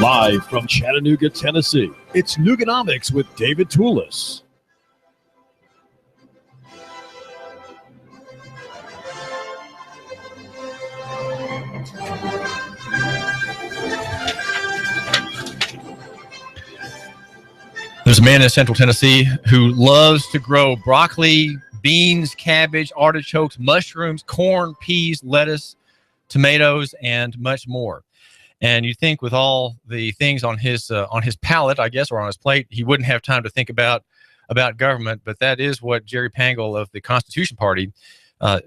Live from Chattanooga, Tennessee, it's Nooganomics with David Tulis. There's a man in Central Tennessee who loves to grow broccoli, beans, cabbage, artichokes, mushrooms, corn, peas, lettuce, tomatoes, and much more. And you think with all the things on his palate, I guess, or on his plate, he wouldn't have time to think about government. But that is what Jerry Pangle of the Constitution Party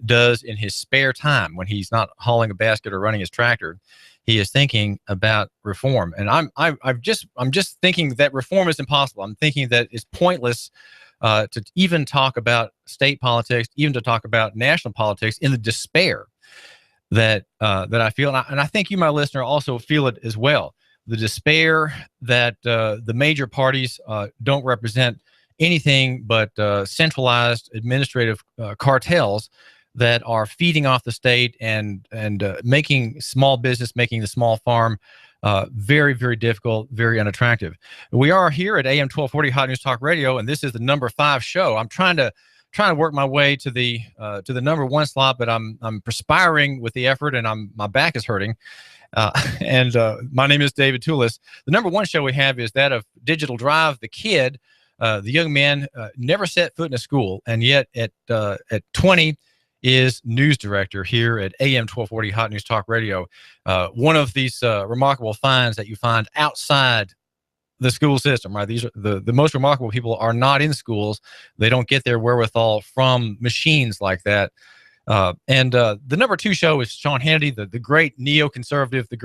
does in his spare time when he's not hauling a basket or running his tractor. He is thinking about reform, and I'm just thinking that reform is impossible. I'm thinking that it's pointless to even talk about state politics, even to talk about national politics, in the despair that I feel, and I think you, my listener, also feel it as well. The despair that the major parties don't represent anything but centralized administrative cartels that are feeding off the state and making small business, making the small farm very, very difficult, very unattractive. We are here at AM 1240 Hot News Talk Radio, and this is the number 5 show. I'm trying to work my way to the number 1 slot, but I'm perspiring with the effort, and my back is hurting. And my name is David Tulis. The number 1 show we have is that of Digital Drive, the kid, the young man, never set foot in a school, and yet at 20 is news director here at AM 1240 Hot News Talk Radio. One of these remarkable finds that you find outside the school system, right? These are the most remarkable people are not in schools. They don't get their wherewithal from machines like that. And the number 2 show is Sean Hannity, the great neoconservative, the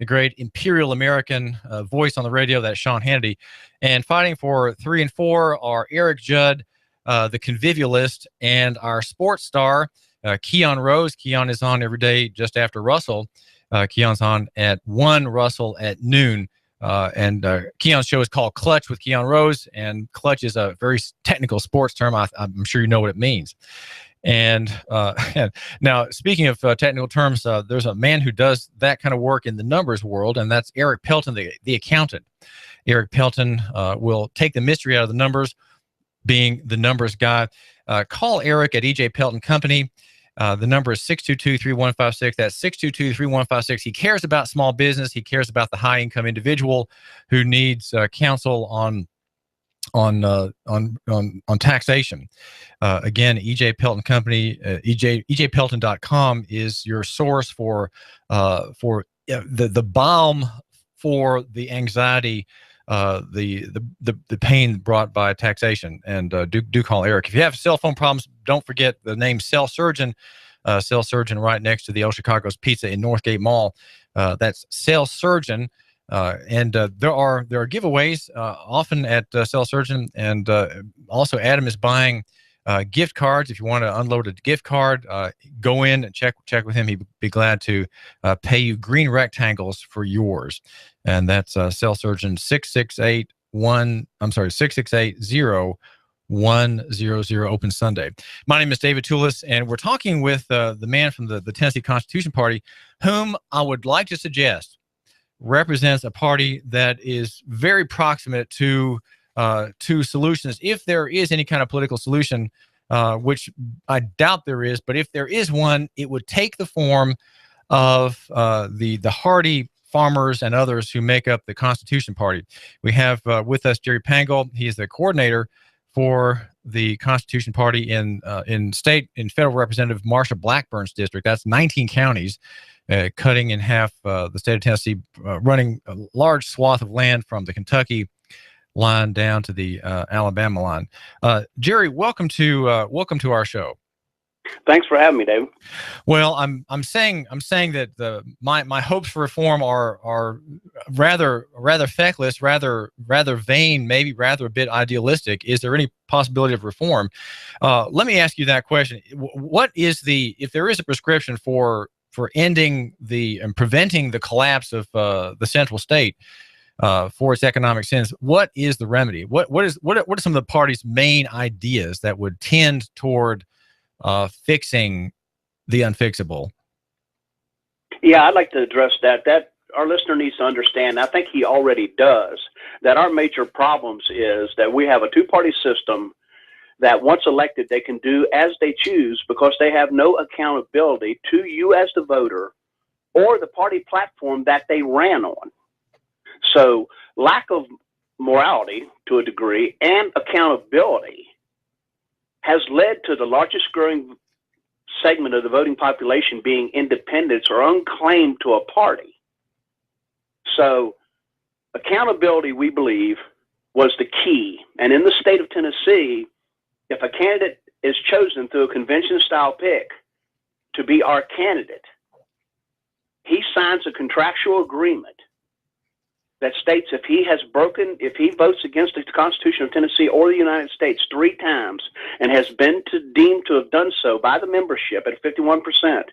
great imperial American voice on the radio. That's Sean Hannity. And fighting for 3 and 4 are Eric Judd, the convivialist, and our sports star, Keon Rose. Keon is on every day just after Russell. Keon's on at 1, Russell at noon. And Keon's show is called Clutch with Keon Rose, and clutch is a very technical sports term. I'm sure you know what it means. And now, speaking of technical terms, there's a man who does that kind of work in the numbers world, and that's Eric Pelton, the accountant. Eric Pelton will take the mystery out of the numbers, being the numbers guy. Call Eric at EJ Pelton Company. The number is 622-3156. That's 622-3156. He cares about small business. He cares about the high-income individual who needs counsel on taxation. Again, EJ Pelton Company, EJPelton.com is your source for the balm for the anxiety, the pain brought by taxation. And do call Eric. If you have cell phone problems, don't forget the name Cell Surgeon. Cell Surgeon right next to the El Chicago's Pizza in Northgate Mall. That's Cell Surgeon. And there are giveaways often at Cell Surgeon, and also Adam is buying gift cards. If you want to unload a gift card, go in and check with him. He'd be glad to pay you green rectangles for yours. And that's Cell Surgeon 668-0100, open Sunday. My name is David Tulis, and we're talking with the man from the Tennessee Constitution Party, whom I would like to suggest represents a party that is very proximate to solutions, if there is any kind of political solution, which I doubt there is. But if there is one, it would take the form of the hardy farmers and others who make up the Constitution Party. We have with us Jerry Pangle. He is the coordinator for the Constitution Party in federal Representative Marsha Blackburn's district. That's 19 counties, cutting in half the state of Tennessee, running a large swath of land from the Kentucky line down to the Alabama line. Jerry, welcome to our show. Thanks for having me, David. Well, I'm saying that my hopes for reform are rather feckless, rather vain, maybe rather a bit idealistic. Is there any possibility of reform? Let me ask you that question. What is if there is a prescription for ending and preventing the collapse of the central state for its economic sins? What is the remedy? What are some of the party's main ideas that would tend toward fixing the unfixable? Yeah, I'd like to address that. That our listener needs to understand, I think he already does, that our major problems is that we have a two-party system that once elected, they can do as they choose because they have no accountability to you as the voter or the party platform that they ran on. So lack of morality to a degree and accountability has led to the largest growing segment of the voting population being independents or unclaimed to a party. So accountability, we believe, was the key. And in the state of Tennessee, if a candidate is chosen through a convention-style pick to be our candidate, he signs a contractual agreement that states if he votes against the Constitution of Tennessee or the United States 3 times and has been deemed to have done so by the membership at 51%,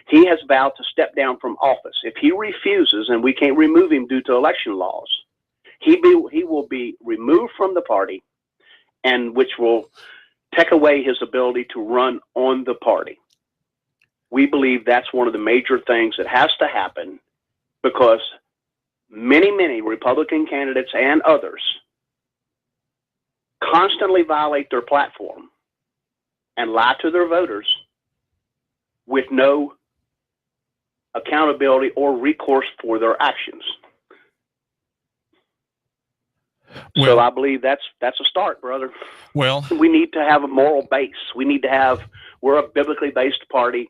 he has vowed to step down from office. If he refuses, and we can't remove him due to election laws, he will be removed from the party, and which will take away his ability to run on the party. We believe that's one of the major things that has to happen because many Republican candidates and others constantly violate their platform and lie to their voters with no accountability or recourse for their actions. Well, so I believe that's a start, brother. Well, we need to have a moral base. We're a biblically based party,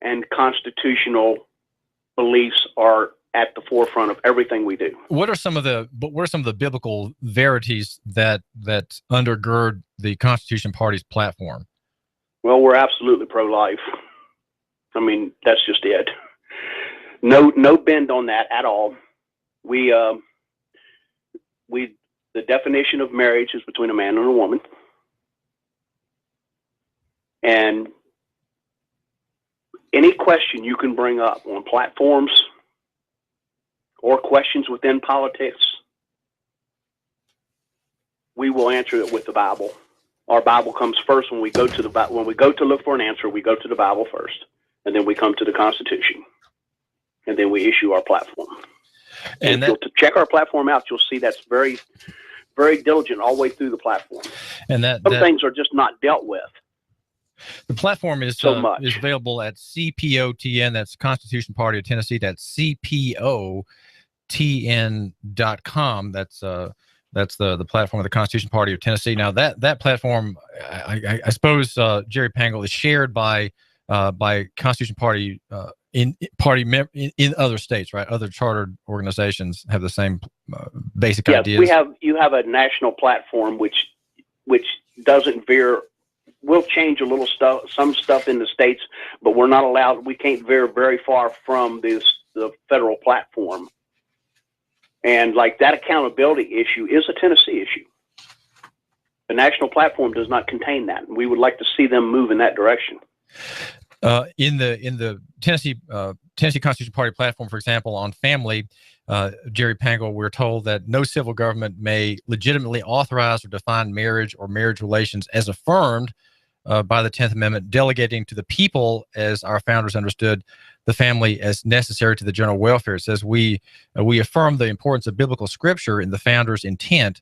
and constitutional beliefs are at the forefront of everything we do. What are some of the biblical verities that undergird the Constitution Party's platform? Well, we're absolutely pro-life. I mean, that's just it. No bend on that at all. The definition of marriage is between a man and a woman. And any question you can bring up on platforms or questions within politics, we will answer it with the Bible. Our Bible comes first when we go to look for an answer. We go to the Bible first, and then we come to the Constitution, and then we issue our platform. And to check our platform out, you'll see that's very, very diligent all the way through the platform. And some things are just not dealt with. The platform is available at CPOTN. That's Constitution Party of Tennessee. That's CPOTN.com. That's the platform of the Constitution Party of Tennessee. Now that platform, I suppose, Jerry Pangle, is shared by Constitution Party in other states, right? Other chartered organizations have the same basic ideas. You have a national platform which doesn't veer. We'll change a little some stuff in the states, but we're not allowed. We can't veer very far from the federal platform. And like that accountability issue is a Tennessee issue. The national platform does not contain that, and we would like to see them move in that direction. In the Tennessee Constitution Party platform, for example, on family, Jerry Pangle, we're told that no civil government may legitimately authorize or define marriage or marriage relations as affirmed by the 10th Amendment, delegating to the people, as our founders understood, the family as necessary to the general welfare. It says we affirm the importance of biblical scripture in the founders' intent.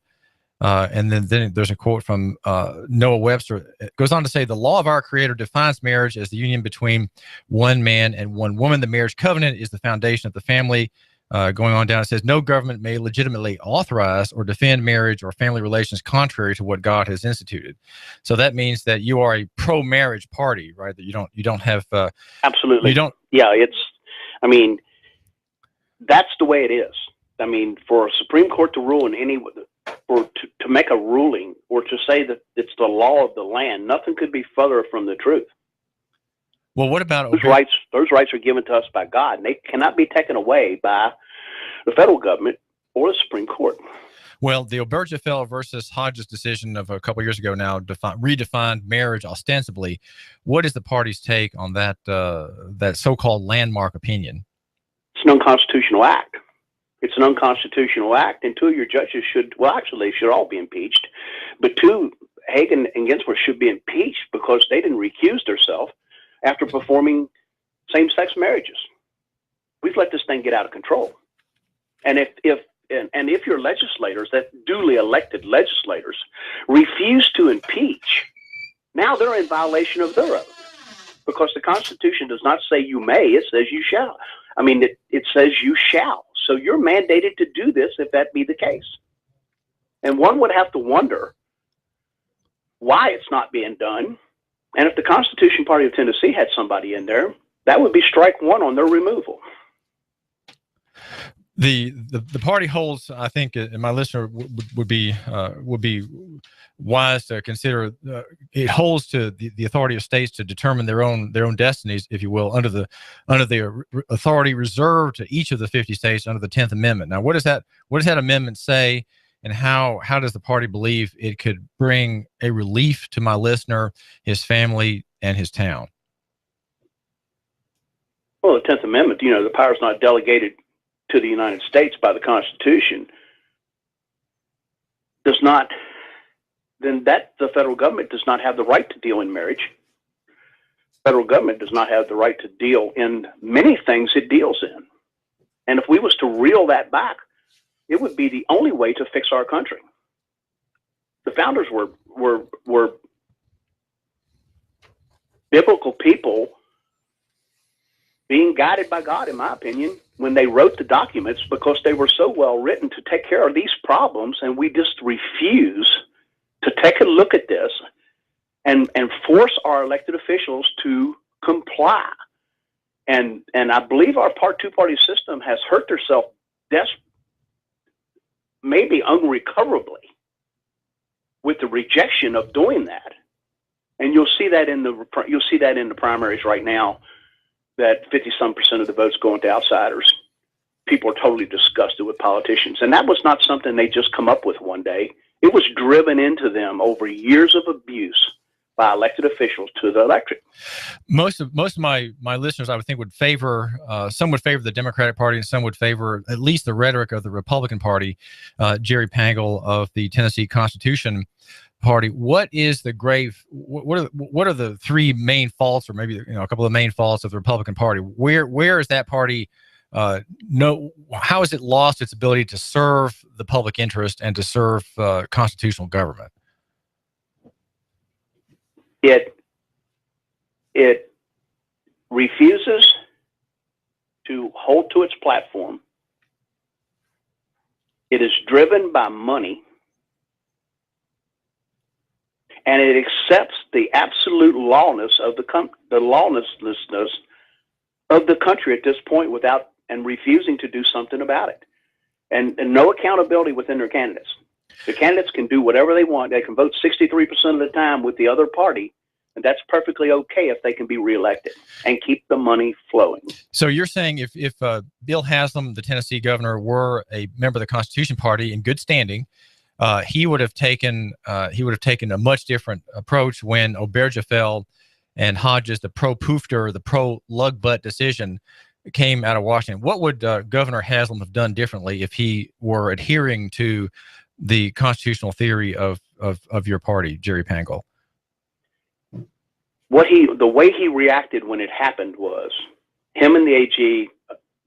And then there's a quote from Noah Webster. It goes on to say, the law of our Creator defines marriage as the union between one man and one woman. The marriage covenant is the foundation of the family. Going on down, it says, no government may legitimately authorize or defend marriage or family relations contrary to what God has instituted. So that means that you are a pro-marriage party, right? That you don't have absolutely. You don't. Yeah, I mean, that's the way it is. I mean, for a Supreme Court to rule in to make a ruling or to say that it's the law of the land, nothing could be further from the truth. Well, what about those rights? Those rights are given to us by God, and they cannot be taken away by the federal government or the Supreme Court. Well, the Obergefell versus Hodges decision of a couple of years ago now redefined marriage ostensibly. What is the party's take on that so-called landmark opinion? It's an unconstitutional act. It's an unconstitutional act, and 2 of your judges should all be impeached. But 2, Hagan and Ginsburg, should be impeached because they didn't recuse themselves after performing same-sex marriages. We've let this thing get out of control. And if your legislators, that duly elected legislators, refuse to impeach, now they're in violation of their oath, because the Constitution does not say you may, it says you shall. I mean, it says you shall. So you're mandated to do this if that be the case. And one would have to wonder why it's not being done. And if the Constitution Party of Tennessee had somebody in there, that would be strike one on their removal. The party holds, I think, and my listener would be wise to consider. It holds to the authority of states to determine their own destinies, if you will, under the authority reserved to each of the 50 states under the 10th Amendment. Now, what does that amendment say, and how does the party believe it could bring a relief to my listener, his family, and his town? Well, the 10th Amendment, the power is not delegated to the United States by the Constitution, then the federal government does not have the right to deal in marriage. Federal government does not have the right to deal in many things it deals in. And if we was to reel that back, it would be the only way to fix our country. The founders were biblical people being guided by God, in my opinion, when they wrote the documents, because they were so well written to take care of these problems, and we just refuse to take a look at this and force our elected officials to comply. And I believe our two-party system has hurt herself maybe unrecoverably with the rejection of doing that. And you'll see that in the primaries right now, that 50-some% of the votes going to outsiders. People are totally disgusted with politicians. And that was not something they just come up with one day. It was driven into them over years of abuse by elected officials to the electorate. Most of my listeners, I would think, would favor, some would favor the Democratic Party, and some would favor at least the rhetoric of the Republican Party. Jerry Pangle of the Tennessee Constitution Party. What is the what are the three main faults, or maybe a couple of main faults of the Republican Party? Where is that party? How has it lost its ability to serve the public interest and to serve constitutional government? It refuses to hold to its platform. It is driven by money. And it accepts the absolute lawlessness of the lawlessness of the country at this point and refusing to do something about it. And no accountability within their candidates. The candidates can do whatever they want. They can vote 63% of the time with the other party, and that's perfectly okay if they can be reelected and keep the money flowing. So you're saying if Bill Haslam, the Tennessee governor, were a member of the Constitution Party in good standing, he would have taken a much different approach when Obergefell and Hodges, the pro-Poofter, the pro-lug-butt decision, came out of Washington. What would Governor Haslam have done differently if he were adhering to the constitutional theory of your party, Jerry Pangle? The way he reacted when it happened was him and the AG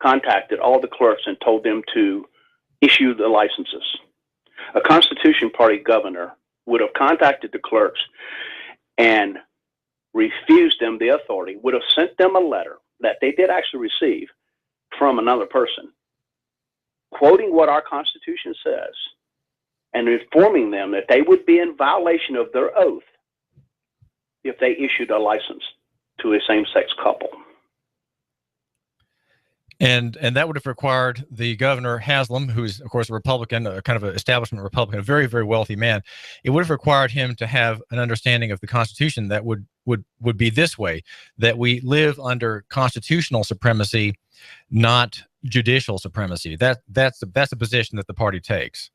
contacted all the clerks and told them to issue the licenses. A Constitution Party governor would have contacted the clerks and refused them the authority, would have sent them a letter that they did actually receive from another person, quoting what our Constitution says and informing them that they would be in violation of their oath if they issued a license to a same-sex couple. And that would have required the governor, Haslam, who's, of course, a Republican, a kind of an establishment Republican, a very, very wealthy man. It would have required him to have an understanding of the Constitution that would be this way, that we live under constitutional supremacy, not judicial supremacy. That's a position that the party takes.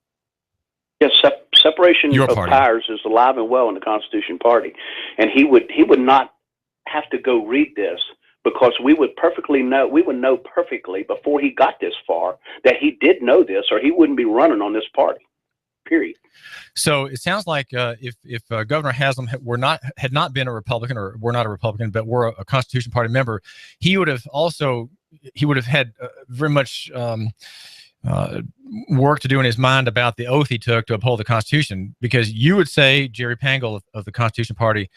Yes, separation of powers is alive and well in the Constitution Party. And he would not have to go read this, because we would know perfectly before he got this far that he did know this, or he wouldn't be running on this party. period. So it sounds like if Governor Haslam had not been a Republican, or were not a Republican, but were a Constitution Party member, he would have had very much work to do in his mind about the oath he took to uphold the Constitution, because you would say, Jerry Pangle of the Constitution Party,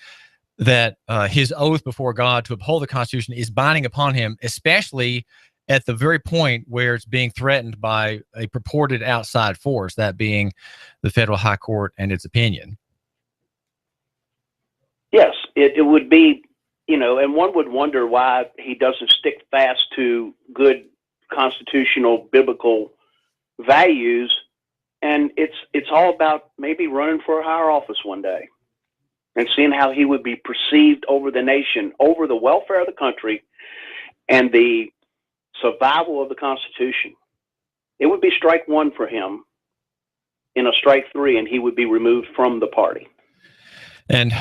that his oath before God to uphold the Constitution is binding upon him, especially at the very point where it's being threatened by a purported outside force, that being the federal high court and its opinion. Yes, it would be, and one would wonder why he doesn't stick fast to good constitutional biblical values. And it's all about maybe running for a higher office one day and seeing how he would be perceived over the nation, over the welfare of the country and the survival of the Constitution. It would be strike one for him in a strike three, and he would be removed from the party. And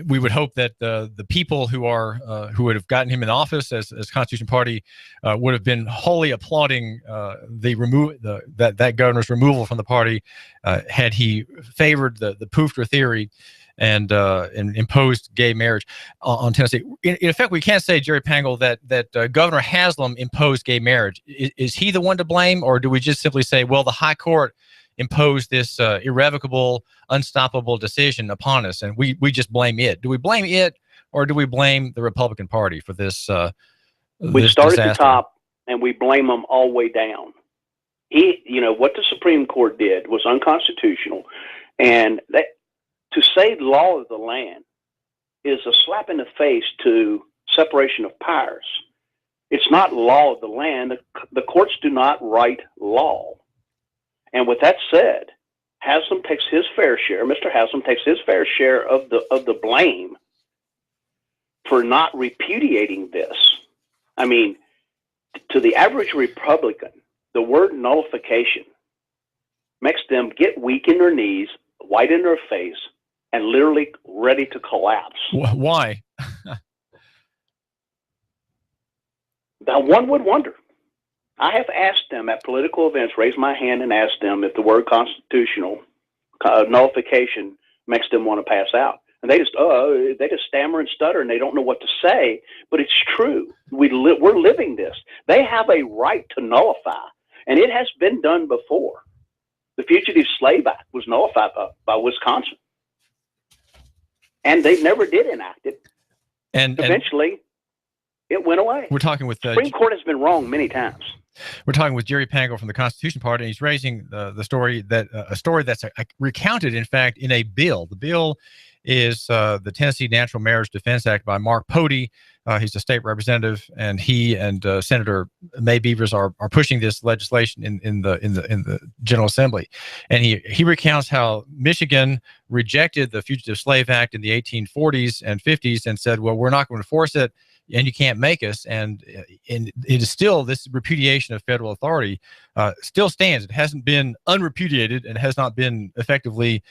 we would hope that the people who would have gotten him in office as Constitution Party would have been wholly applauding that governor's removal from the party had he favored the Poofter theory and imposed gay marriage on Tennessee. In effect, we can't say, Jerry Pangle, that Governor Haslam imposed gay marriage. Is he the one to blame, or do we just simply say, well, the high court imposed this irrevocable, unstoppable decision upon us, and we just blame it? Do we blame it, or do we blame the Republican Party for this? We start at the top, and we blame them all the way down. What the Supreme Court did was unconstitutional, and to say law of the land is a slap in the face to separation of powers. It's not law of the land. The courts do not write law. And with that said, Haslam takes his fair share. Mr. Haslam takes his fair share of the blame for not repudiating this. I mean, to the average Republican, the word nullification makes them get weak in their knees, white in their face, and literally ready to collapse. Why? Now, one would wonder. I have asked them at political events, raised my hand and asked them if the word constitutional nullification makes them want to pass out. And they just stammer and stutter, and they don't know what to say. But it's true. We're living this. They have a right to nullify, and it has been done before. The Fugitive Slave Act was nullified by Wisconsin, and they never did enact it. And eventually, it went away. We're talking with the Supreme Court has been wrong many times. We're talking with Jerry Pangle from the Constitution Party, and he's raising the story that a story that's recounted, in fact, in a bill. The bill is the Tennessee Natural Marriage Defense Act by Mark Pody. He's a state representative, and he and Senator May Beavers are pushing this legislation in the General Assembly. And he recounts how Michigan rejected the Fugitive Slave Act in the 1840s and 50s and said, well, we're not going to enforce it, and you can't make us. And it is still, this repudiation of federal authority still stands. It hasn't been unrepudiated and has not been effectively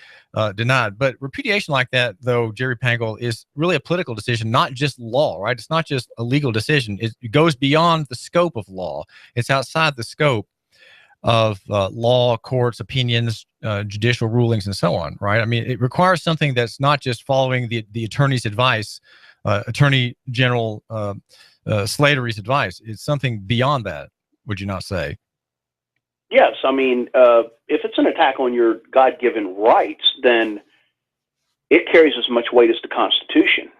denied. But repudiation like that, though, Jerry Pangle, is really a political decision, not just law, right? It's not just a legal decision. It goes beyond the scope of law. It's outside the scope of law, courts, opinions, judicial rulings, and so on, right? I mean, it requires something that's not just following the attorney's advice, Attorney General Slatery's advice. It's something beyond that, would you not say? Yes. I mean, if it's an attack on your God-given rights, then it carries as much weight as the Constitution.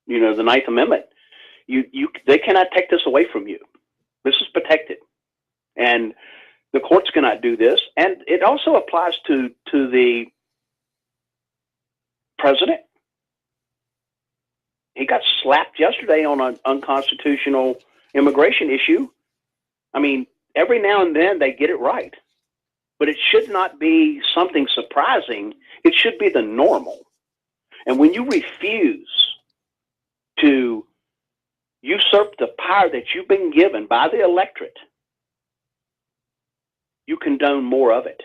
You know, the Ninth Amendment. They cannot take this away from you. This is protected, and the courts cannot do this. And it also applies to the president. He got slapped yesterday on an unconstitutional immigration issue. I mean, every now and then they get it right, but it should not be something surprising. It should be the normal. And when you refuse to usurp the power that you've been given by the electorate, you condone more of it.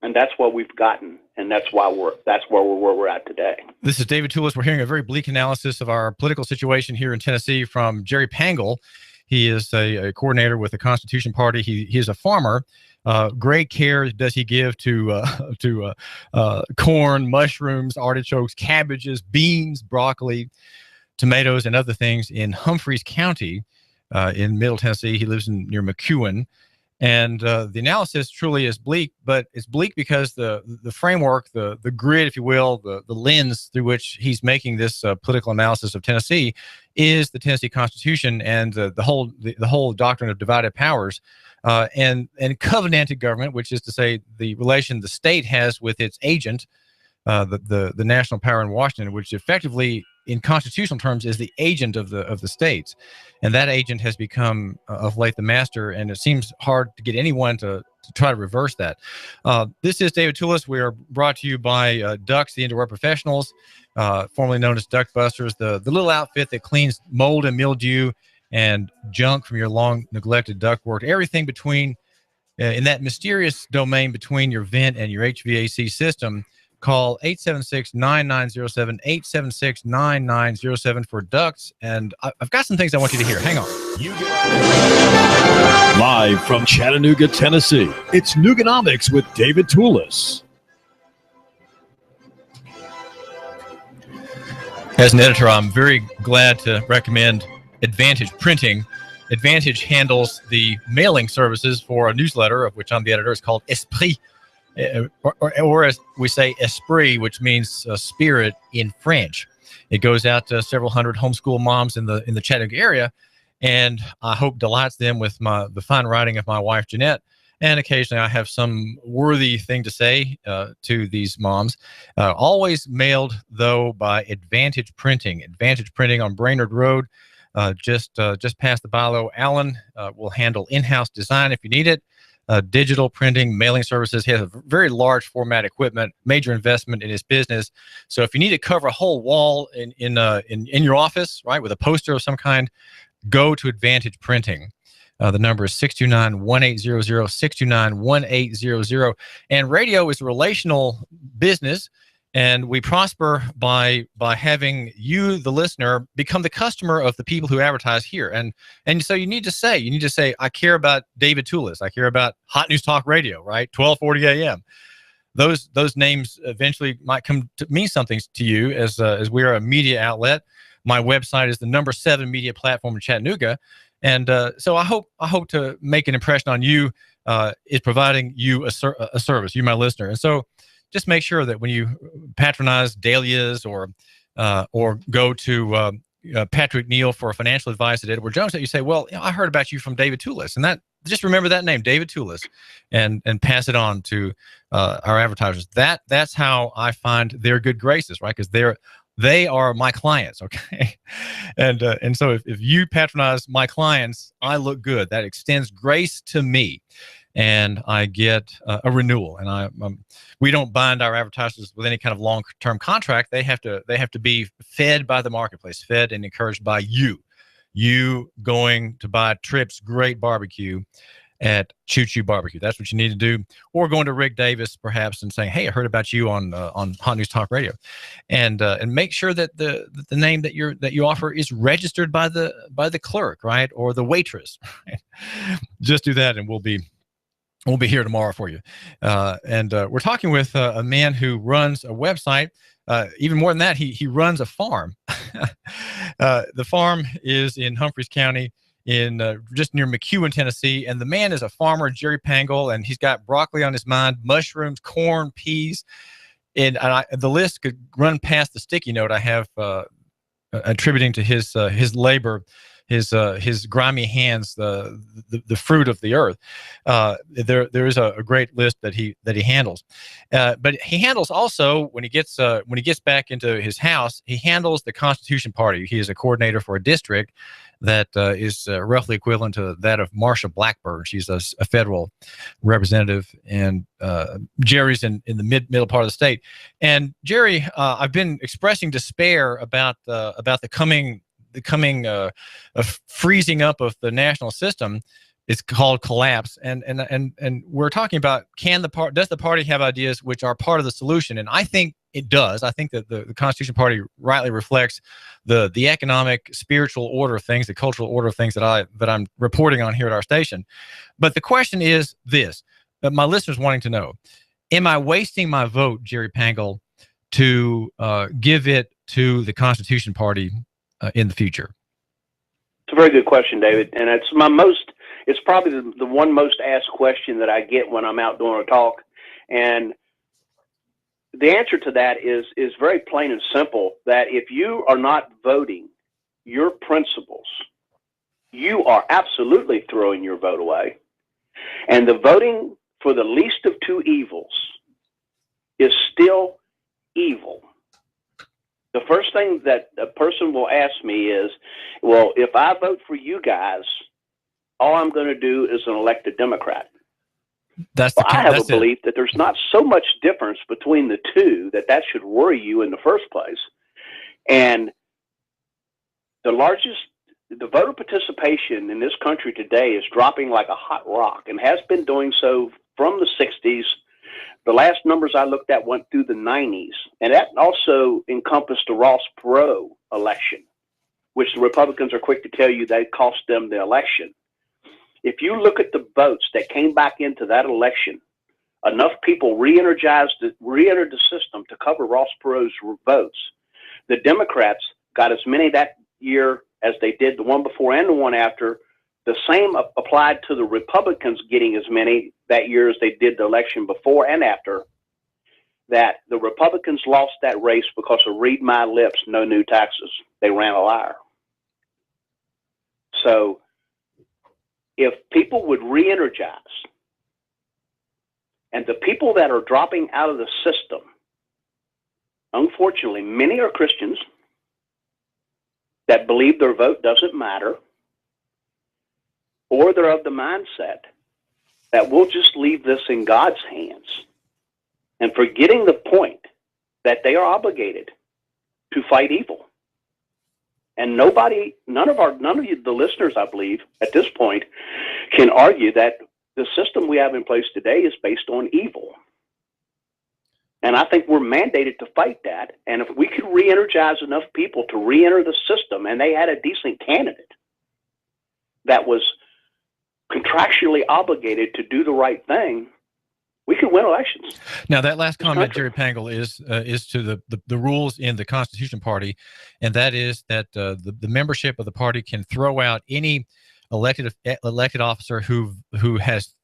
And that's what we've gotten, and that's where we're at today. This is David Tulis. We're hearing a very bleak analysis of our political situation here in Tennessee from Jerry Pangle. He is a coordinator with the Constitution Party. He is a farmer. Great care does he give to corn, mushrooms, artichokes, cabbages, beans, broccoli, tomatoes, and other things in Humphreys County in Middle Tennessee. He lives near McEwen. And the analysis truly is bleak, but it's bleak because the framework, the grid, if you will, the lens through which he's making this political analysis of Tennessee is the Tennessee Constitution and the whole doctrine of divided powers and covenanted government, which is to say the relation the state has with its agent, the national power in Washington, which effectively in constitutional terms is the agent of the states, and that agent has become of late the master, and it seems hard to get anyone to try to reverse that. This is David Tulis. We are brought to you by Ducks, the Indoor Professionals, formerly known as Duck Busters, the little outfit that cleans mold and mildew and junk from your long neglected ductwork, everything between in that mysterious domain between your vent and your HVAC system. Call 876-9907, 876-9907 for ducts. And I've got some things I want you to hear. Hang on. Live from Chattanooga, Tennessee, it's Nooganomics with David Tulis. As an editor, I'm very glad to recommend Advantage Printing. Advantage handles the mailing services for a newsletter of which I'm the editor. It's called Esprit. Or as we say, esprit, which means spirit in French. It goes out to several hundred homeschool moms in the Chattanooga area, and I hope delights them with the fine writing of my wife Jeanette. And occasionally I have some worthy thing to say to these moms. Always mailed though by Advantage Printing. Advantage Printing on Brainerd Road, just past the Bilo. Alan will handle in-house design if you need it. Digital printing, mailing services. He has a very large format equipment, major investment in his business. So if you need to cover a whole wall in your office, right, with a poster of some kind, go to Advantage Printing. The number is 629-1800, 629-1800. And radio is a relational business, and we prosper by having you, the listener, become the customer of the people who advertise here. And so you need to say, I care about David Tulis. I care about Hot News Talk Radio, right? 1240 a.m. Those names eventually might come to mean something to you as we are a media outlet. My website is the #7 media platform in Chattanooga. And so I hope to make an impression on you is providing you a service, you, my listener. And so just make sure that when you patronize Dahlia's or go to Patrick Neal for financial advice at Edward Jones, that you say, well, I heard about you from David Tulis, and that just remember that name, David Tulis, and pass it on to our advertisers. That's how I find their good graces, right? Because they are my clients, okay? And so if you patronize my clients, I look good. That extends grace to me, and I get a renewal. And we don't bind our advertisers with any kind of long-term contract. They have to be fed by the marketplace, fed and encouraged by you going to buy Tripp's Great Barbecue at Choo Choo Barbecue. That's what you need to do. Or going to Rick Davis perhaps and saying, hey, I heard about you on Hot News Talk Radio, and make sure that the name that you offer is registered by the clerk, right, or the waitress. Right? Just do that, and we'll be here tomorrow for you. And we're talking with a man who runs a website. Even more than that, he runs a farm. The farm is in Humphreys County, in just near McEwen, Tennessee. And the man is a farmer, Jerry Pangle, and he's got broccoli on his mind, mushrooms, corn, peas. And the list could run past the sticky note I have attributing to his labor, his grimy hands, the fruit of the earth. There is a great list that he handles, but he handles also when he gets back into his house, he handles the Constitution Party. He is a coordinator for a district that is roughly equivalent to that of Marsha Blackburn. She's a federal representative, and Jerry's in the middle part of the state. And Jerry, I've been expressing despair about the coming freezing up of the national system, It's called collapse, and we're talking about does the party have ideas which are part of the solution? And I think it does. I think that the Constitution Party rightly reflects the economic, spiritual order of things, the cultural order of things that I'm reporting on here at our station. But the question is this: that my listeners wanting to know: am I wasting my vote, Jerry Pangle, to give it to the Constitution Party in the future? It's a very good question, David, and it's probably the one most asked question that I get when I'm out doing a talk. And the answer to that is very plain and simple, that if you are not voting your principles, you are absolutely throwing your vote away. And the voting for the least of two evils is still evil. The first thing that a person will ask me is, well, if I vote for you guys, all I'm going to do is elect a Democrat. I have a belief that there's not so much difference between the two that should worry you in the first place. And the voter participation in this country today is dropping like a hot rock, and has been doing so from the 60s. The last numbers I looked at went through the 90s, and that also encompassed the Ross Perot election, which the Republicans are quick to tell you that cost them the election. If you look at the votes that came back into that election, enough people re-entered the system to cover Ross Perot's votes. The Democrats got as many that year as they did the one before and the one after. The same applied to the Republicans getting as many that year as they did the election before and after. That the Republicans lost that race because of read my lips, no new taxes. They ran a liar. So if people would re-energize, and the people that are dropping out of the system, unfortunately, many are Christians that believe their vote doesn't matter, or they're of the mindset that we'll just leave this in God's hands, and forgetting the point that they are obligated to fight evil. And none of the listeners, I believe, at this point, can argue that the system we have in place today is based on evil. And I think we're mandated to fight that. And if we could re-energize enough people to re-enter the system, and they had a decent candidate that was contractually obligated to do the right thing, we could win elections. Now, that last comment, Jerry Pangle, is to the rules in the Constitution Party, and that is that the membership of the party can throw out any elected officer who has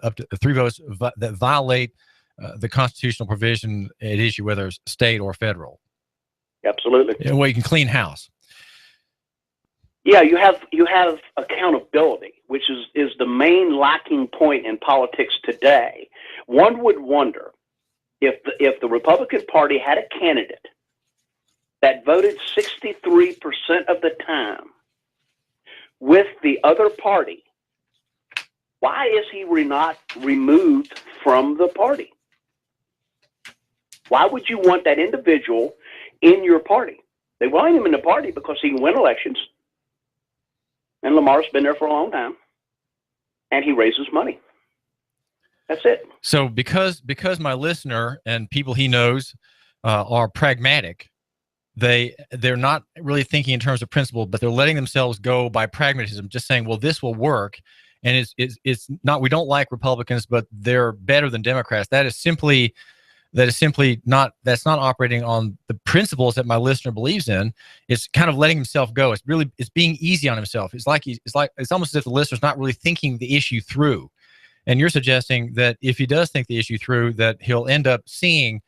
up to three votes that violate the constitutional provision at issue, whether it's state or federal. Absolutely. Well, you can clean house. Yeah, you have accountability, which is the main lacking point in politics today. One would wonder if the Republican Party had a candidate that voted 63% of the time with the other party, why is he not removed from the party? Why would you want that individual in your party? They want him in the party because he can win elections. And Lamar's been there for a long time, and he raises money. That's it. So because my listener and people he knows are pragmatic, they're not really thinking in terms of principle, but they're letting themselves go by pragmatism, just saying, well, this will work. And it's not, we don't like Republicans, but they're better than Democrats. That's not operating on the principles that my listener believes in. It's kind of letting himself go. It's being easy on himself. It's almost as if the listener's not really thinking the issue through. And you're suggesting that if he does think the issue through, that he'll end up seeing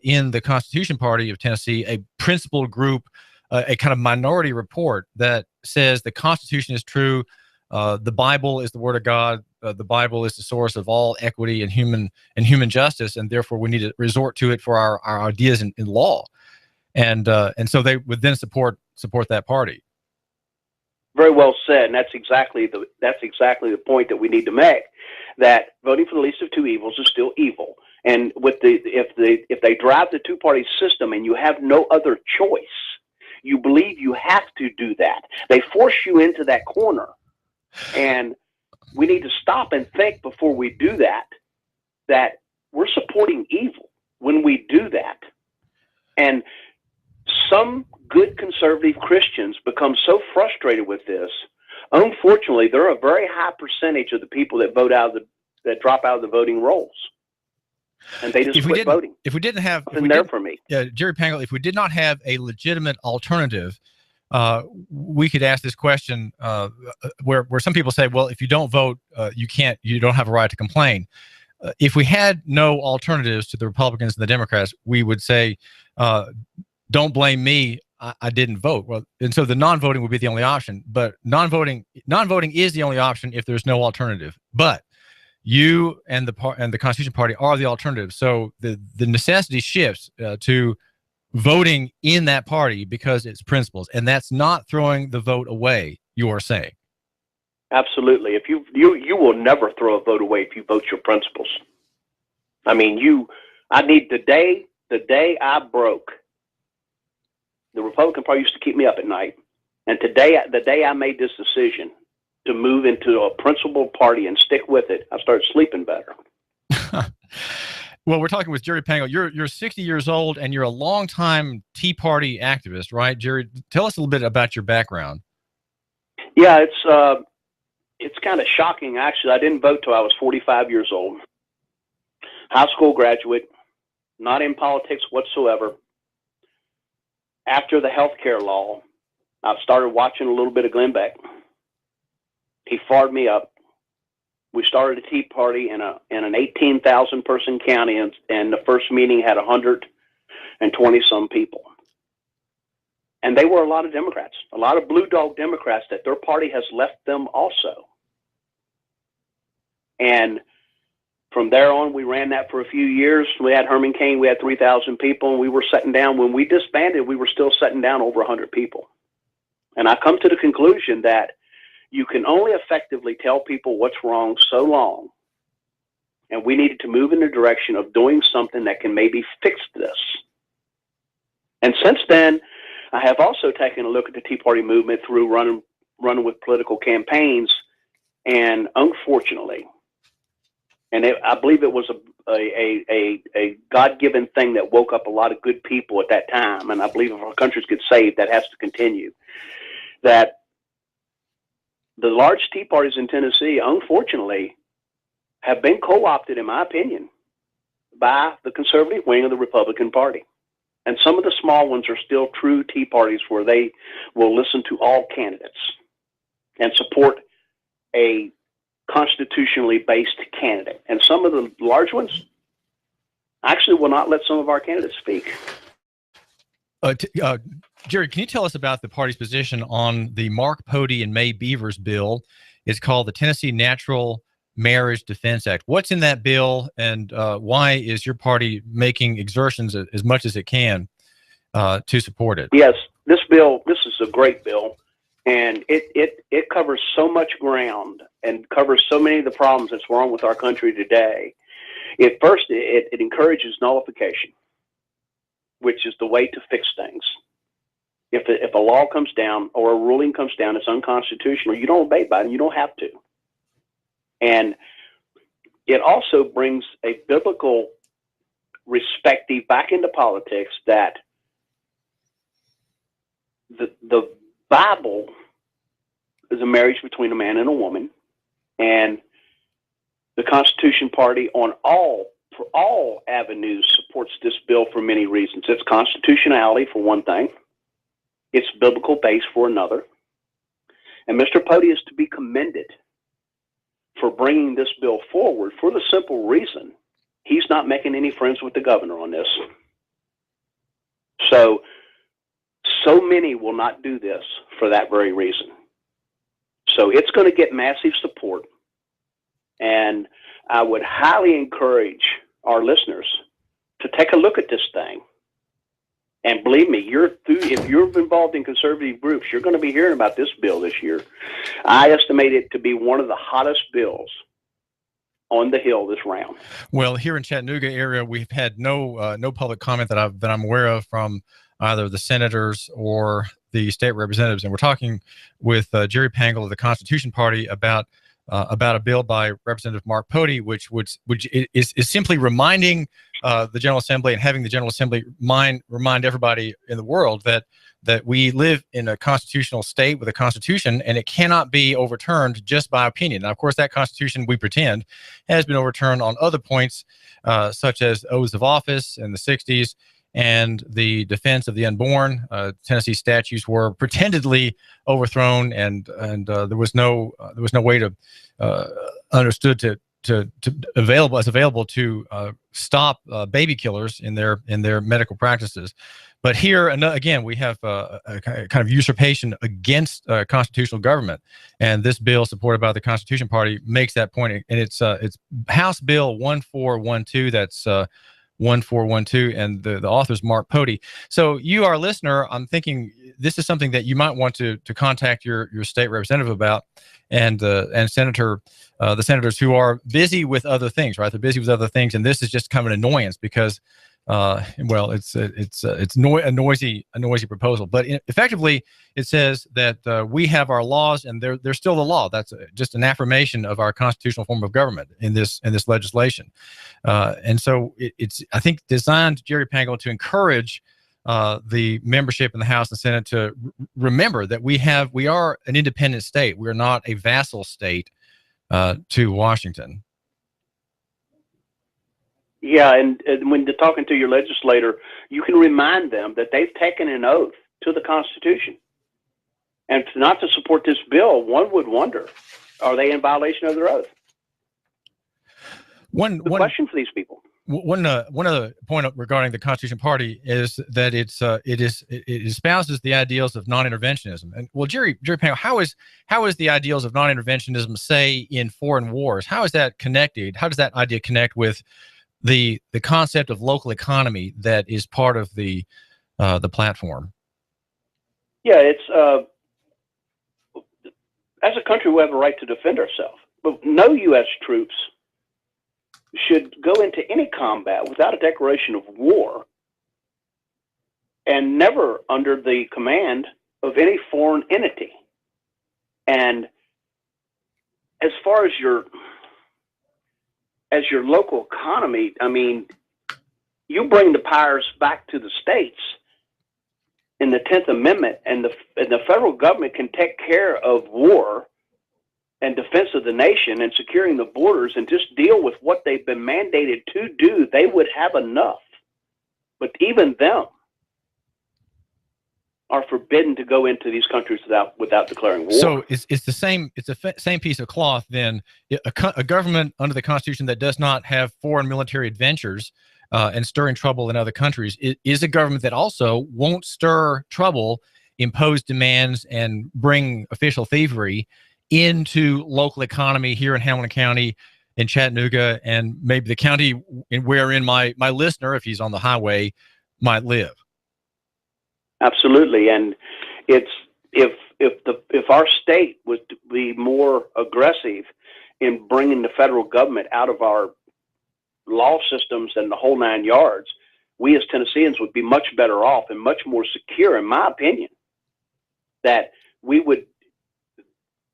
in the Constitution Party of Tennessee a principled group, a kind of minority report that says the Constitution is true, the Bible is the Word of God, the Bible is the source of all equity and human justice, and therefore we need to resort to it for our ideas in law, and so they would then support that party. Very well said, and that's exactly the point that we need to make. That voting for the least of two evils is still evil, and if they drive the two-party system and you have no other choice, you believe you have to do that. They force you into that corner. And we need to stop and think before we do that we're supporting evil when we do that. And some good conservative Christians become so frustrated with this. Unfortunately, there are a very high percentage of the people that that drop out of the voting rolls, and they just quit voting. If we didn't have, for me, Jerry Pangle, if we did not have a legitimate alternative, we could ask this question where some people say, well, if you don't vote, you don't have a right to complain. If we had no alternatives to the Republicans and the Democrats, we would say, don't blame me. I didn't vote. Well, and so the non-voting would be the only option. But non-voting is the only option if there's no alternative. But you and the Constitution Party are the alternative. So the necessity shifts to voting in that party because it's principles, and that's not throwing the vote away. You are saying. Absolutely. If you will never throw a vote away if you vote your principles. I mean, I need the day I broke. The Republican Party used to keep me up at night, and the day I made this decision to move into a principled party and stick with it, I started sleeping better. Well, we're talking with Jerry Pangle. You're 60 years old, and you're a longtime Tea Party activist, right, Jerry? Tell us a little bit about your background. Yeah, it's kind of shocking, actually. I didn't vote till I was 45 years old. High school graduate, not in politics whatsoever. After the health care law, I started watching a little bit of Glenn Beck. He fired me up. We started a Tea Party in an 18,000 person county, and the first meeting had 120 some people. And they were a lot of Democrats, a lot of blue dog Democrats that their party has left them also. And from there on, we ran that for a few years. We had Herman Cain, we had 3,000 people, and we were setting down. When we disbanded, we were still setting down over 100 people. And I come to the conclusion that you can only effectively tell people what's wrong so long. And we needed to move in the direction of doing something that can maybe fix this. And since then, I have also taken a look at the Tea Party movement through running with political campaigns. And unfortunately, I believe it was a God-given thing that woke up a lot of good people at that time. And I believe if our countries get saved, that has to continue. That the large Tea Parties in Tennessee, unfortunately, have been co-opted, in my opinion, by the conservative wing of the Republican Party. And some of the small ones are still true Tea Parties where they will listen to all candidates and support a constitutionally based candidate. And some of the large ones actually will not let some of our candidates speak. Jerry, can you tell us about the party's position on the Mark Pody and May Beavers bill? It's called the Tennessee Natural Marriage Defense Act. What's in that bill, and why is your party making exertions as much as it can to support it? Yes, this is a great bill, and it covers so much ground and covers so many of the problems that's wrong with our country today. It encourages nullification, which is the way to fix things. If a law comes down or a ruling comes down, it's unconstitutional, you don't obey by it, and you don't have to. And it also brings a biblical perspective back into politics that the Bible is a marriage between a man and a woman, and the Constitution Party for all avenues supports this bill for many reasons. It's constitutionality for one thing. It's biblical base for another. And Mr. Pody is to be commended for bringing this bill forward for the simple reason he's not making any friends with the governor on this. So many will not do this for that very reason. So it's going to get massive support. And I would highly encourage our listeners to take a look at this thing. And believe me, if you're involved in conservative groups, you're going to be hearing about this bill this year. I estimate it to be one of the hottest bills on the Hill this round. Well, here in Chattanooga area, we've had no public comment that I'm aware of from either the senators or the state representatives. And we're talking with Jerry Pangle of the Constitution Party about a bill by Representative Mark Pody, which is simply reminding the General Assembly and having the General Assembly remind everybody in the world that we live in a constitutional state with a constitution, and it cannot be overturned just by opinion. Now, of course, that constitution, we pretend, has been overturned on other points, such as oaths of office in the 60s and the defense of the unborn. Tennessee statutes were pretendedly overthrown, and there was no way to understood to available to stop baby killers in their medical practices. But here again, we have a kind of usurpation against constitutional government, and this bill supported by the Constitution Party makes that point. And it's House Bill 1412. That's 1412, and the author's Mark Pody. So you, our listener, I'm thinking this is something that you might want to contact your state representative about, and the senators who are busy with other things, right? They're busy with other things, and this is just kind of an annoyance because, it's a noisy proposal. But effectively, it says that we have our laws, and they're still the law. That's just an affirmation of our constitutional form of government in this legislation. And so it's, I think, designed, Jerry Pangle, to encourage the membership in the House and Senate to remember that we are an independent state. We are not a vassal state to Washington. Yeah, and when you're talking to your legislator, you can remind them that they've taken an oath to the Constitution. And not to support this bill, one would wonder, are they in violation of their oath? One question for these people. One other point regarding the Constitution Party is that it espouses the ideals of non-interventionism. And well, Jerry Pangle, how is the ideals of non-interventionism, say, in foreign wars? How is that connected? How does that idea connect with the concept of local economy that is part of the platform? Yeah, it's as a country we have a right to defend ourselves, but no U.S. troops should go into any combat without a declaration of war, and never under the command of any foreign entity. And as far as your local economy, I mean, you bring the powers back to the states in the 10th Amendment, and the federal government can take care of war and defense of the nation and securing the borders and just deal with what they've been mandated to do, they would have enough. But even them are forbidden to go into these countries without declaring war. So it's the same. It's the same piece of cloth. Then a government under the Constitution that does not have foreign military adventures and stirring trouble in other countries is a government that also won't stir trouble, impose demands, and bring official thievery into local economy here in Hamilton County, in Chattanooga, and maybe the county wherein my listener, if he's on the highway, might live. Absolutely, and it's if our state was to be more aggressive in bringing the federal government out of our law systems and the whole nine yards, we as Tennesseans would be much better off and much more secure, in my opinion, that we would.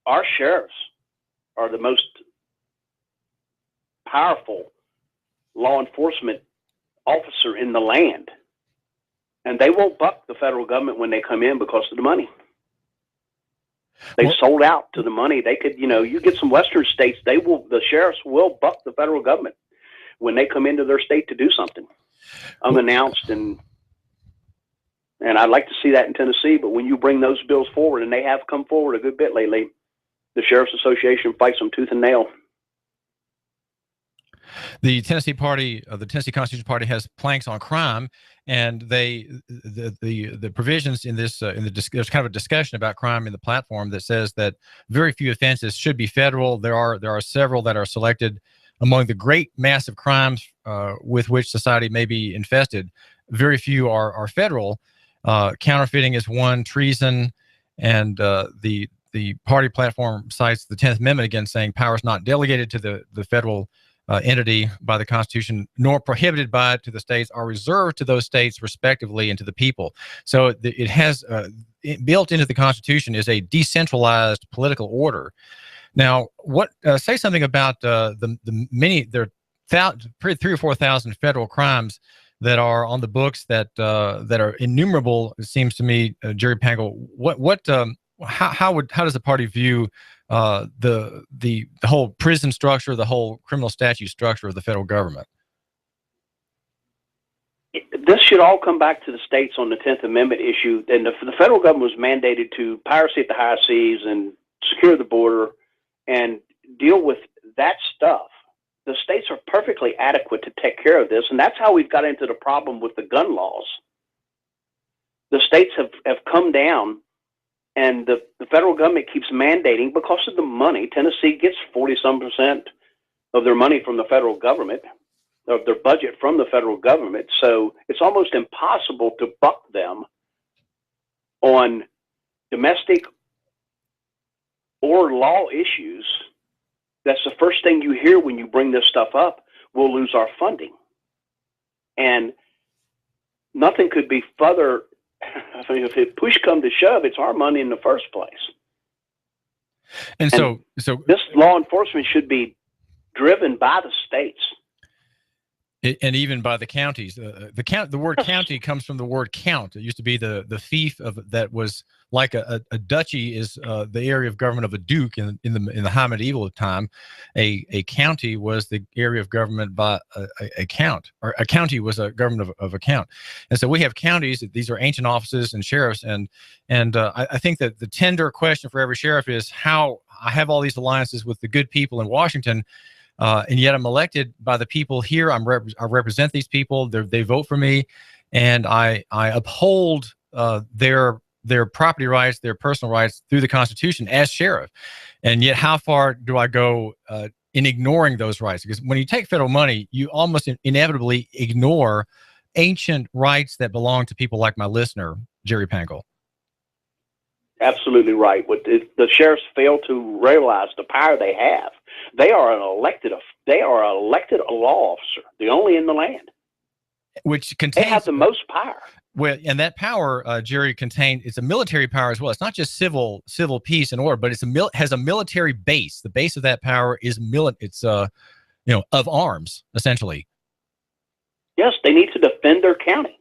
Our sheriffs are the most powerful law enforcement officer in the land, and they won't buck the federal government when they come in because of the money. They've sold out to the money. They could, you get some western states, the sheriffs will buck the federal government when they come into their state to do something unannounced, and I'd like to see that in Tennessee. But when you bring those bills forward, and they have come forward a good bit lately, the Sheriff's Association fights them tooth and nail. The Tennessee Party, the Tennessee Constitution Party, has planks on crime, and the provisions in this there's kind of a discussion about crime in the platform that says that very few offenses should be federal. There are several that are selected among the great massive crimes with which society may be infested. Very few are federal. Counterfeiting is one, treason, and the party platform cites the 10th Amendment again, saying powers not delegated to the federal entity by the Constitution, nor prohibited by it to the states, are reserved to those states respectively and to the people. So it has built into the Constitution is a decentralized political order. Now, say something about the many, there are 3,000 or 4,000 federal crimes that are on the books that are innumerable. It seems to me, Jerry Pangle. How does the party view the whole prison structure, the whole criminal statute structure of the federal government? This should all come back to the states on the 10th Amendment issue. And the federal government was mandated to piracy at the high seas and secure the border and deal with that stuff. The states are perfectly adequate to take care of this, and that's how we've got into the problem with the gun laws. The states have come down, and the federal government keeps mandating because of the money. Tennessee gets 40-some% of their money from the federal government, of their budget from the federal government. So it's almost impossible to buck them on domestic or law issues. That's the first thing you hear when you bring this stuff up. We'll lose our funding. And nothing could be further. I mean, if it push come to shove, it's our money in the first place. And so this law enforcement should be driven by the states. And even by the counties. The word county comes from the word count. It used to be the fief of that was like a duchy is the area of government of a duke in the high medieval time. A county was the area of government by a count, or a county was a government of a count. And so we have counties. These are ancient offices and sheriffs. And I think that the tender question for every sheriff is how I have all these alliances with the good people in Washington. And yet I'm elected by the people here. I represent these people. They vote for me, and I uphold their property rights, their personal rights through the Constitution as sheriff. And yet, how far do I go in ignoring those rights? Because when you take federal money, you almost inevitably ignore ancient rights that belong to people like my listener, Jerry Pangle. Absolutely right. What the sheriffs fail to realize the power they have. They are an elected law officer, the only in the land. Which contains, they have the most power. Well, and that power, Jerry, it's a military power as well. It's not just civil peace and order, but has a military base. The base of that power is of arms, essentially. Yes, they need to defend their county,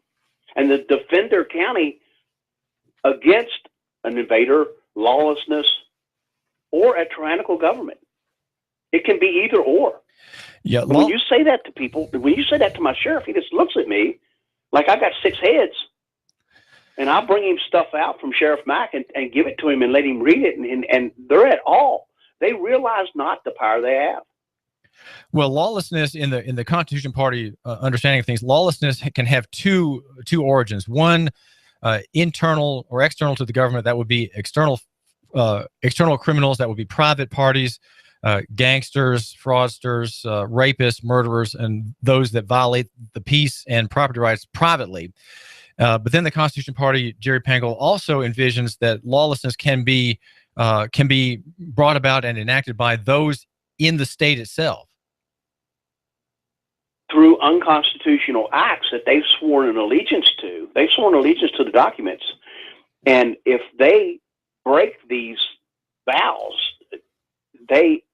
and to defend their county against an invader, lawlessness, or a tyrannical government. It can be either or. Yeah. When you say that to people, when you say that to my sheriff, he just looks at me like I got 6 heads. And I bring him stuff out from Sheriff Mack and give it to him and let him read it. And they're at all. They realize not the power they have. Well, lawlessness in the Constitution Party understanding of things, lawlessness can have two origins. One, internal or external to the government. That would be external criminals. That would be private parties, gangsters, fraudsters, rapists, murderers, and those that violate the peace and property rights privately. But then the Constitution Party, Jerry Pangle, also envisions that lawlessness can be brought about and enacted by those in the state itself. Through unconstitutional acts that they've sworn an allegiance to. They've sworn allegiance to the documents. And if they break these vows, they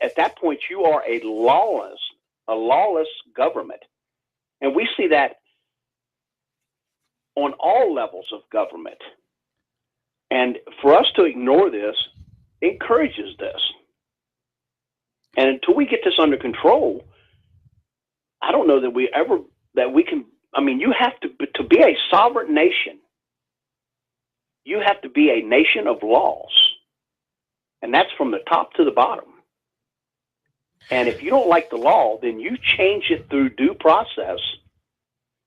at that point, you are a lawless government. And we see that on all levels of government. And for us to ignore this encourages this. And until we get this under control, I don't know that we can. I mean, you have to be a sovereign nation. You have to be a nation of laws, and that's from the top to the bottom. And if you don't like the law, then you change it through due process.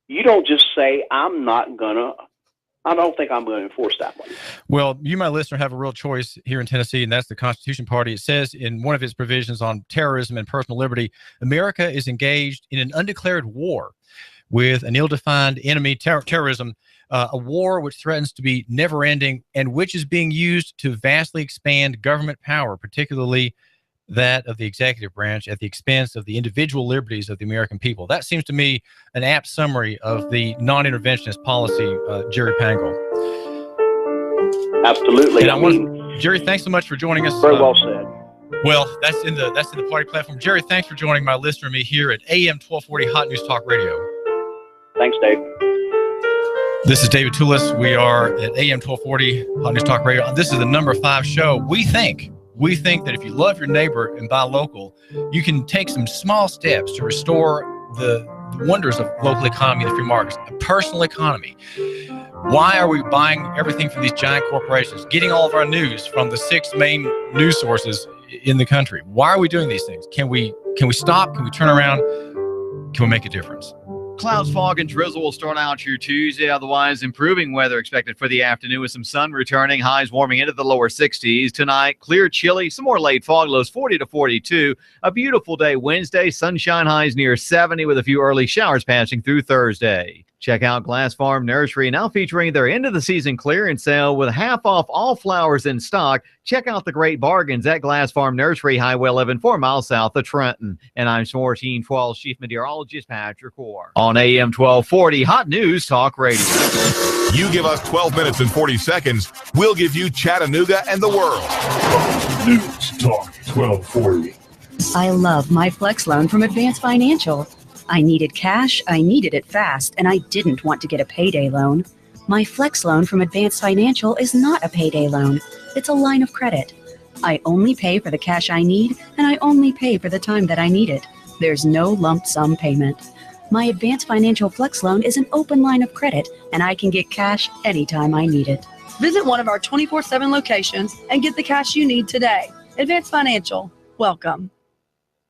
You don't just say, I don't think I'm going to enforce that one. Well, you, my listener, have a real choice here in Tennessee, and that's the Constitution Party. It says in one of its provisions on terrorism and personal liberty, America is engaged in an undeclared war with an ill-defined enemy, terrorism, a war which threatens to be never-ending and which is being used to vastly expand government power, particularly that of the executive branch at the expense of the individual liberties of the American people. That seems to me an apt summary of the non-interventionist policy, Jerry Pangle. Absolutely. Jerry, thanks so much for joining us. Very well said. Well, that's in the party platform. Jerry, thanks for joining my listener and me here at AM 1240 Hot News Talk Radio. Thanks, Dave. This is David Tulis. We are at AM 1240 Hot News Talk Radio. This is the number 5 show. We think that if you love your neighbor and buy local, you can take some small steps to restore the wonders of local economy and the free markets, a personal economy. Why are we buying everything from these giant corporations, getting all of our news from the 6 main news sources in the country? Why are we doing these things? Can we stop? Can we turn around? Can we make a difference? Clouds, fog, and drizzle will start out your Tuesday. Otherwise, improving weather expected for the afternoon with some sun returning. Highs warming into the lower 60s. Tonight, clear, chilly, some more late fog, lows 40 to 42. A beautiful day Wednesday. Sunshine, highs near 70 with a few early showers passing through Thursday. Check out Glass Farm Nursery, now featuring their end-of-the-season clearance sale with half off all flowers in stock. Check out the great bargains at Glass Farm Nursery, Highway 11, 4 miles south of Trenton. And I'm 1412 Chief Meteorologist Patrick Orr on AM 1240 Hot News Talk Radio. You give us 12 minutes and 40 seconds, we'll give you Chattanooga and the world. News Talk 1240. I love my Flex loan from Advance Financial. I needed cash, I needed it fast, and I didn't want to get a payday loan. My Flex loan from Advance Financial is not a payday loan. It's a line of credit. I only pay for the cash I need, and I only pay for the time that I need it. There's no lump sum payment. My Advance Financial Flex loan is an open line of credit, and I can get cash anytime I need it. Visit one of our 24/7 locations and get the cash you need today. Advance Financial, welcome.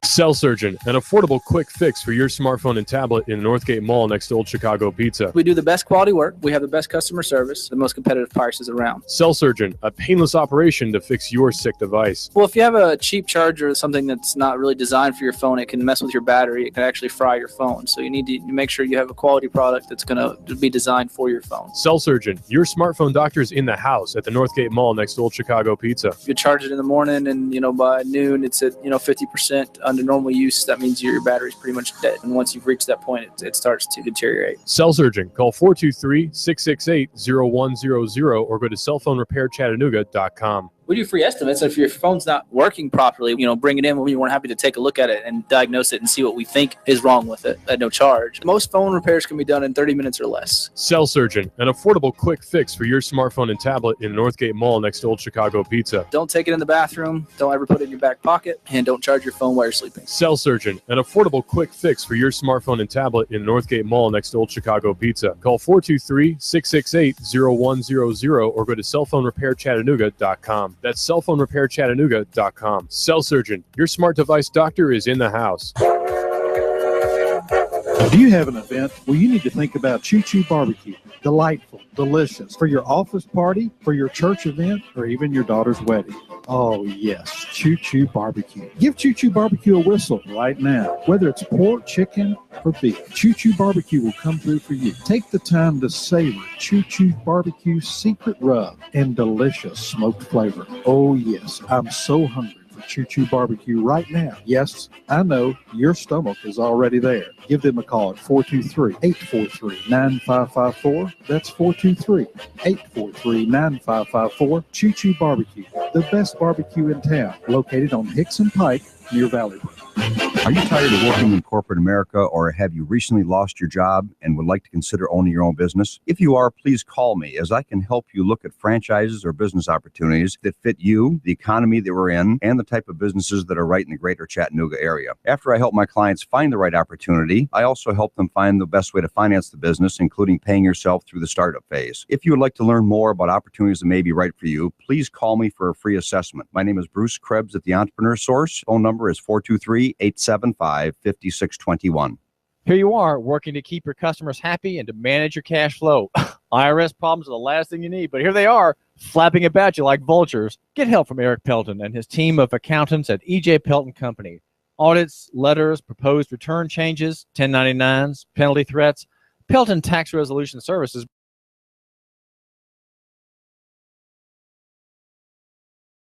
Cell Surgeon, an affordable quick fix for your smartphone and tablet in the Northgate Mall next to Old Chicago Pizza. We do the best quality work. We have the best customer service, the most competitive prices around. Cell Surgeon, a painless operation to fix your sick device. Well, if you have a cheap charger or something that's not really designed for your phone, it can mess with your battery. It can actually fry your phone. So you need to make sure you have a quality product that's going to be designed for your phone. Cell Surgeon, your smartphone doctor is in the house at the Northgate Mall next to Old Chicago Pizza. If you charge it in the morning and, by noon, it's at, 50% under normal use. That means your battery's pretty much dead. And once you've reached that point, it starts to deteriorate. Cell Surgeon. Call 423-668-0100 or go to cellphonerepairchattanooga.com. We do free estimates. If your phone's not working properly, bring it in. We're happy to take a look at it and diagnose it and see what we think is wrong with it at no charge. Most phone repairs can be done in 30 minutes or less. Cell Surgeon, an affordable quick fix for your smartphone and tablet in the Northgate Mall next to Old Chicago Pizza. Don't take it in the bathroom. Don't ever put it in your back pocket. And don't charge your phone while you're sleeping. Cell Surgeon, an affordable quick fix for your smartphone and tablet in Northgate Mall next to Old Chicago Pizza. Call 423-668-0100 or go to cellphonerepairchattanooga.com. That's cellphonerepairchattanooga.com. Cell Surgeon, your smart device doctor is in the house. Do you have an event? Well, you need to think about Choo Choo Barbecue. Delightful, delicious. For your office party, for your church event, or even your daughter's wedding. Oh, yes, Choo Choo Barbecue. Give Choo Choo Barbecue a whistle right now. Whether it's pork, chicken, or beef, Choo Choo Barbecue will come through for you. Take the time to savor Choo Choo Barbecue's secret rub and delicious smoked flavor. Oh, yes, I'm so hungry for Choo Choo Barbecue right now. Yes, I know your stomach is already there. Give them a call at 423-843-9554. That's 423-843-9554. Choo Choo Barbecue, the best barbecue in town, located on Hickson Pike near Valley Brook. Are you tired of working in corporate America, or have you recently lost your job and would like to consider owning your own business? If you are, please call me, as I can help you look at franchises or business opportunities that fit you, the economy that we're in, and the type of businesses that are right in the greater Chattanooga area. After I help my clients find the right opportunity, I also help them find the best way to finance the business, including paying yourself through the startup phase. If you would like to learn more about opportunities that may be right for you, please call me for a free assessment. My name is Bruce Krebs at the Entrepreneur Source. Phone number is 423-875-5621. Here you are, working to keep your customers happy and to manage your cash flow. IRS problems are the last thing you need, but here they are, flapping about you like vultures. Get help from Eric Pelton and his team of accountants at E.J. Pelton Company. Audits, letters, proposed return changes, 1099s, penalty threats. Pelton Tax Resolution Services